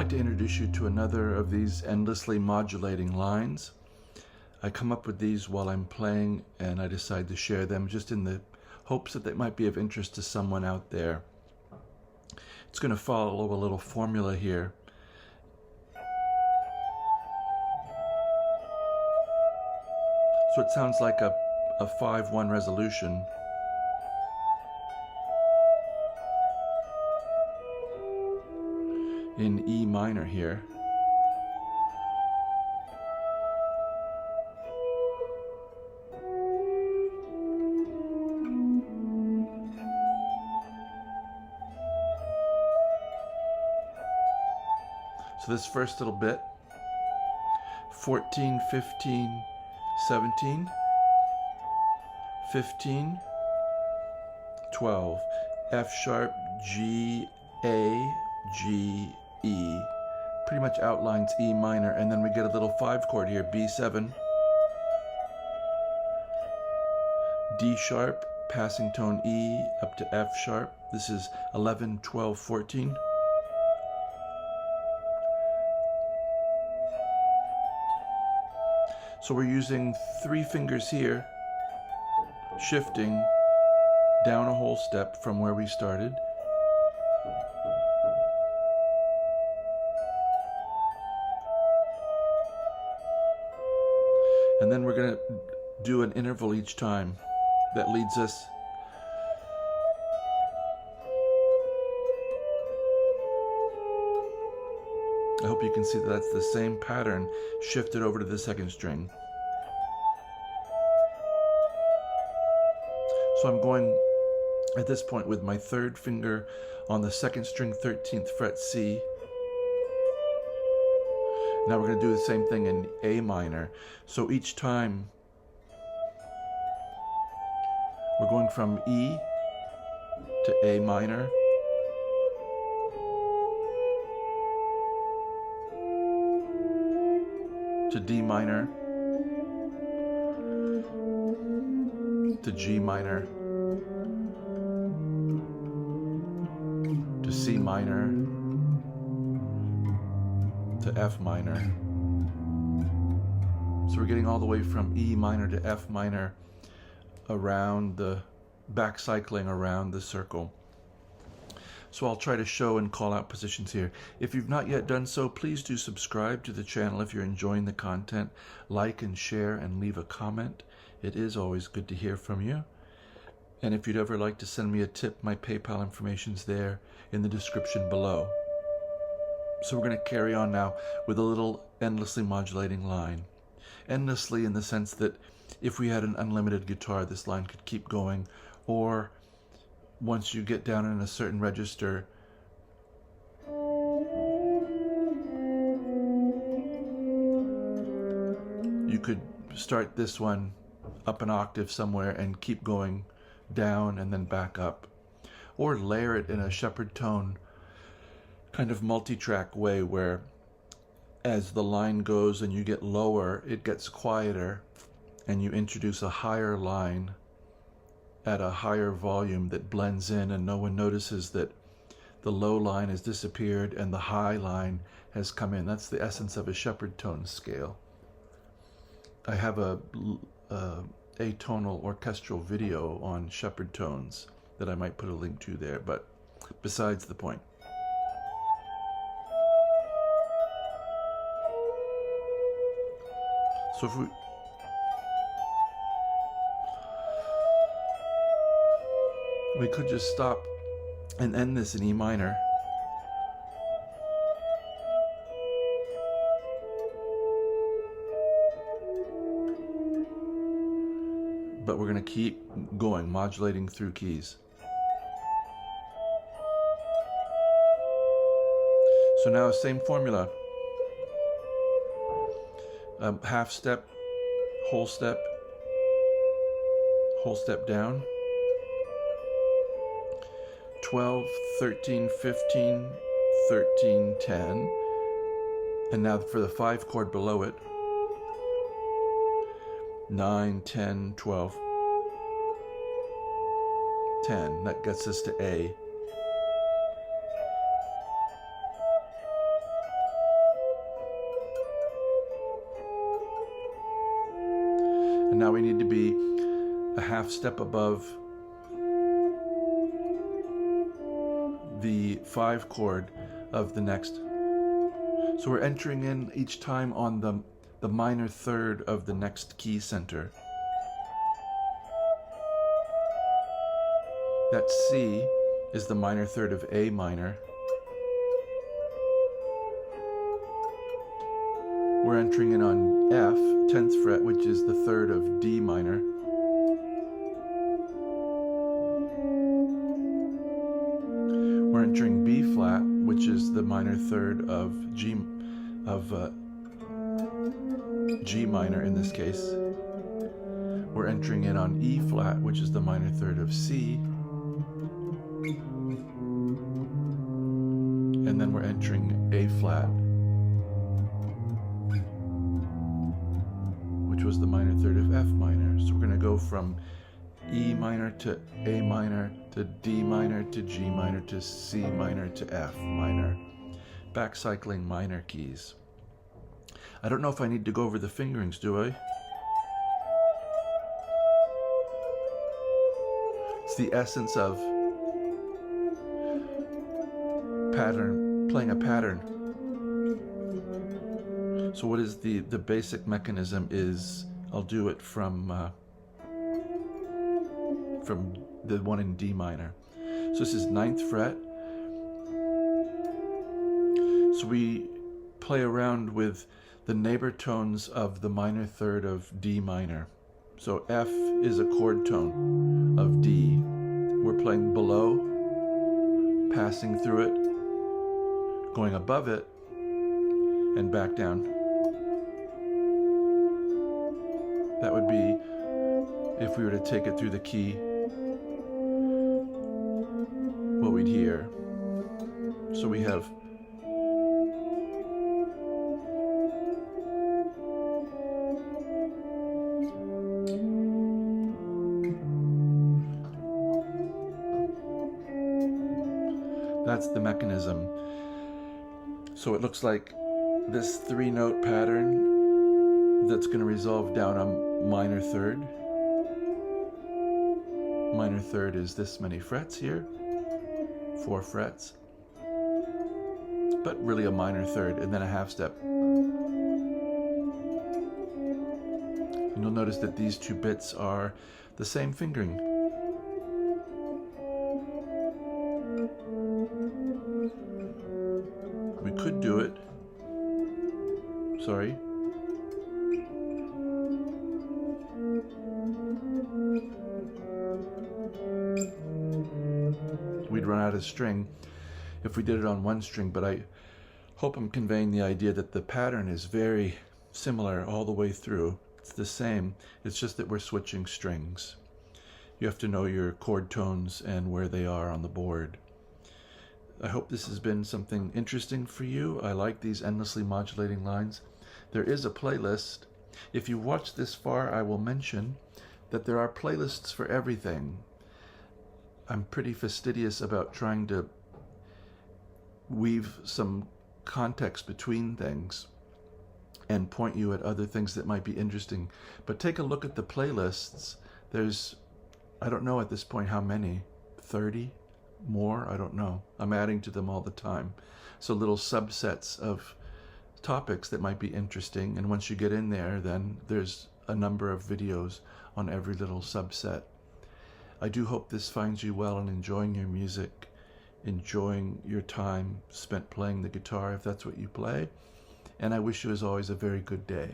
like to introduce you to another of these endlessly modulating lines. I come up with these while I'm playing, and I decide to share them just in the hopes that they might be of interest to someone out there. It's going to follow a little formula here. So it sounds like a 5-1 resolution. In E minor here. So this first little bit, 14, 15, 17, 15, 12, F sharp, G, A, G, E, pretty much outlines E minor, and then we get a little 5 chord here, B7, D sharp, passing tone E up to F sharp. This is 11, 12, 14. So we're using 3 fingers here, shifting down a whole step from where we started. And then we're going to do an interval each time that leads us I hope you can see that that's the same pattern shifted over to the second string. So I'm going at this point with my 3rd finger on the 2nd string, 13th fret C. Now we're going to do the same thing in A minor. So each time we're going from E to A minor, to D minor, to G minor, to C minor, to F minor. So we're getting all the way from E minor to F minor around the back cycling around the circle. So I'll try to show and call out positions here. If you've not yet done so, please do subscribe to the channel if you're enjoying the content. Like and share and leave a comment. It is always good to hear from you. And if you'd ever like to send me a tip, my PayPal information's there in the description below. So we're going to carry on now with a little endlessly modulating line. Endlessly in the sense that if we had an unlimited guitar, this line could keep going, or once you get down in a certain register, you could start this one up an octave somewhere and keep going down and then back up, or layer it in a Shepard tone kind of multi-track way where as the line goes and you get lower, it gets quieter and you introduce a higher line at a higher volume that blends in, and no one notices that the low line has disappeared and the high line has come in. That's the essence of a Sheppard tone scale. I have a Atonal orchestral video on Sheppard tones that I might put a link to there, but besides the point. So if we could just stop and end this in E minor. But we're going to keep going, modulating through keys. So now same formula. Half step, whole step down. 12, 13, 15, 13, 10. And now for the 5 chord below it. 9, 10, 12, 10. That gets us to A. now we need to be a half step above the 5 chord of the next. So we're entering in each time on the minor third of the next key center. That C is the minor third of A minor. We're entering in on F, 10th fret, which is the third of D minor. We're entering B flat, which is the minor third of G minor in this case. We're entering in on E flat, which is the minor third of C. And then we're entering A flat, which was the minor third of F minor. So we're going to go from E minor to A minor to D minor to G minor to C minor to F minor. Back cycling minor keys. I don't know if I need to go over the fingerings, do I? It's the essence of pattern, playing a pattern. So what is the basic mechanism is, I'll do it from the one in D minor. So this is 9th fret. So we play around with the neighbor tones of the minor third of D minor. So F is a chord tone of D. We're playing below, passing through it, going above it, and back down. That would be, if we were to take it through the key, what we'd hear. So we have that's the mechanism. So it looks like this 3-note pattern that's going to resolve down a minor third. Minor third is this many frets here, 4 frets, but really a minor third, and then a half step. And you'll notice that these 2 bits are the same fingering. We could do it. Sorry. We'd run out of string if we did it on 1 string, but I hope I'm conveying the idea that the pattern is very similar all the way through. It's the same, it's just that we're switching strings. You have to know your chord tones and where they are on the board. I hope this has been something interesting for you. I like these endlessly modulating lines. There is a playlist. If you watch this far, I will mention that there are playlists for everything. I'm pretty fastidious about trying to weave some context between things and point you at other things that might be interesting. But take a look at the playlists. There's, I don't know at this point how many, 30? More? I don't know. I'm adding to them all the time. So little subsets of topics that might be interesting, and once you get in there, then there's a number of videos on every little subset. I do hope this finds you well and enjoying your music, enjoying your time spent playing the guitar if that's what you play, and I wish you as always a very good day.